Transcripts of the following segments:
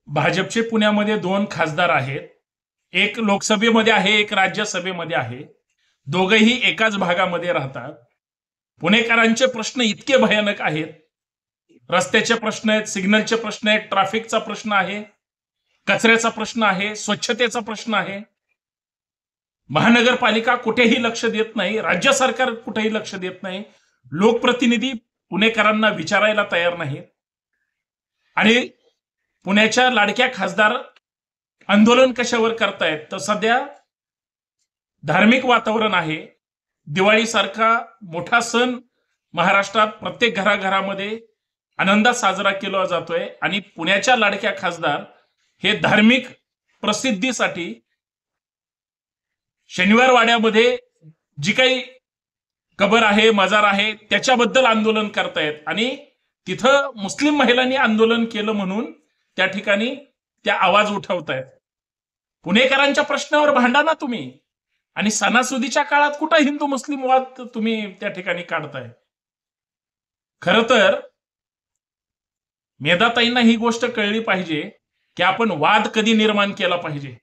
भाजपचे पुण्यामध्ये 2 खासदार आहेत. एक लोकसभेमध्ये आहे, एक राज्यसभेमध्ये आहे. दोघेही एकाच भागामध्ये राहतात. पुणेकरांचे प्रश्न इतके भयानक आहेत. रस्त्याचे प्रश्न आहेत, सिग्नलचे प्रश्न आहेत, ट्रॅफिकचा प्रश्न आहे, कचऱ्याचा प्रश्न आहे, स्वच्छतेचा प्रश्न आहे. महानगरपालिका कुठेही लक्ष देत नाही, राज्य सरकार कुठेही लक्ष देत नाही, लोकप्रतिनिधी पुणेकरांना विचारायला तयार नाहीत. आणि पुण्याच्या लाडक्या खासदार आंदोलन कशावर करतायत तर सध्या धार्मिक वातावरण आहे. दिवाळीसारखा मोठा सण महाराष्ट्रात प्रत्येक घराघरामध्ये आनंदात साजरा केला जातोय आणि पुण्याच्या लाडक्या खासदार हे धार्मिक प्रसिद्धीसाठी शनिवार वाड्यामध्ये जी काही कबर आहे, मजार आहे, त्याच्याबद्दल आंदोलन करतायत आणि तिथं मुस्लिम महिलांनी आंदोलन केलं म्हणून त्या ठिकाणी त्या आवाज उठवतायत. पुणेकरांच्या प्रश्नावर भांडा ना तुम्ही. आणि सणासुदीच्या काळात कुठं हिंदू मुस्लिम वाद तुम्ही त्या ठिकाणी काढताय. खर तर मेधाताईंना ही गोष्ट कळली पाहिजे की आपण वाद कधी निर्माण केला पाहिजे.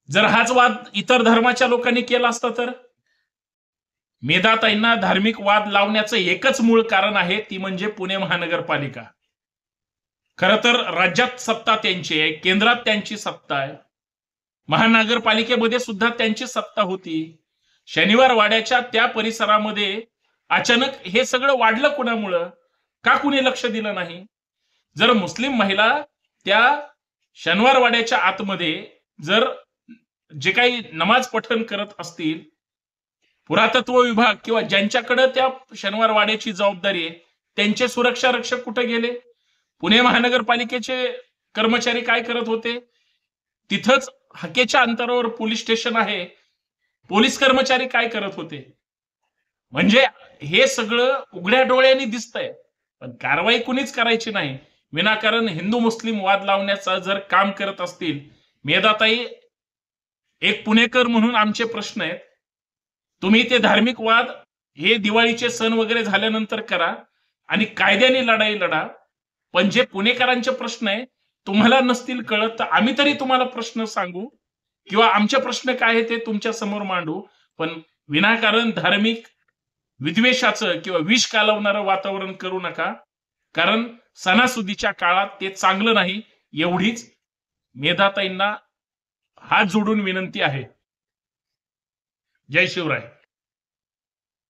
जर हाच वाद इतर धर्माच्या लोकांनी केला असता तर मेधाताईंना धार्मिक वाद लावण्याचं एकच मूळ कारण आहे, ती म्हणजे पुणे महानगरपालिका. खर तर राज्यात सत्ता त्यांची आहे, केंद्रात त्यांची सत्ता आहे, महानगरपालिकेमध्ये सुद्धा त्यांची सत्ता होती. शनिवार वाड्याच्या त्या परिसरामध्ये अचानक हे सगळं वाढलं कुणामुळं, का कुणी लक्ष दिलं नाही. जर मुस्लिम महिला त्या शनिवार वाड्याच्या आतमध्ये जर जे काही नमाज पठण करत असतील, पुरातत्व विभाग किंवा ज्यांच्याकडे त्या शनिवार वाड्याची जबाबदारी आहे त्यांचे सुरक्षा रक्षक कुठे गेले. पुणे महानगरपालिकेचे कर्मचारी काय करत होते. तिथंच हाकेच्या अंतरावर पोलीस स्टेशन आहे, पोलीस कर्मचारी काय करत होते. म्हणजे हे सगळं उघड्या डोळ्यांनी दिसतंय, पण कारवाई कुणीच करायची नाही. विनाकारण हिंदू मुस्लिम वाद लावण्याचं जर काम करत असतील, मेधाताई एक पुणेकर म्हणून आमचे प्रश्न आहेत. तुम्ही ते धार्मिक वाद हे दिवाळीचे सण वगैरे झाल्यानंतर करा आणि कायद्याने लढाई लढा. पण जे पुणेकरांचे प्रश्न आहे तुम्हाला नसतील कळत तर आम्ही तरी तुम्हाला प्रश्न सांगू किंवा आमचे प्रश्न काय आहे ते तुमच्या समोर मांडू. पण विनाकारण धार्मिक विद्वेषाचं किंवा विष कालवणारं वातावरण करू नका, कारण सणासुदीच्या काळात ते चांगलं नाही. एवढीच मेधाताईंना हात जोडून विनंती आहे. जय शिवराय.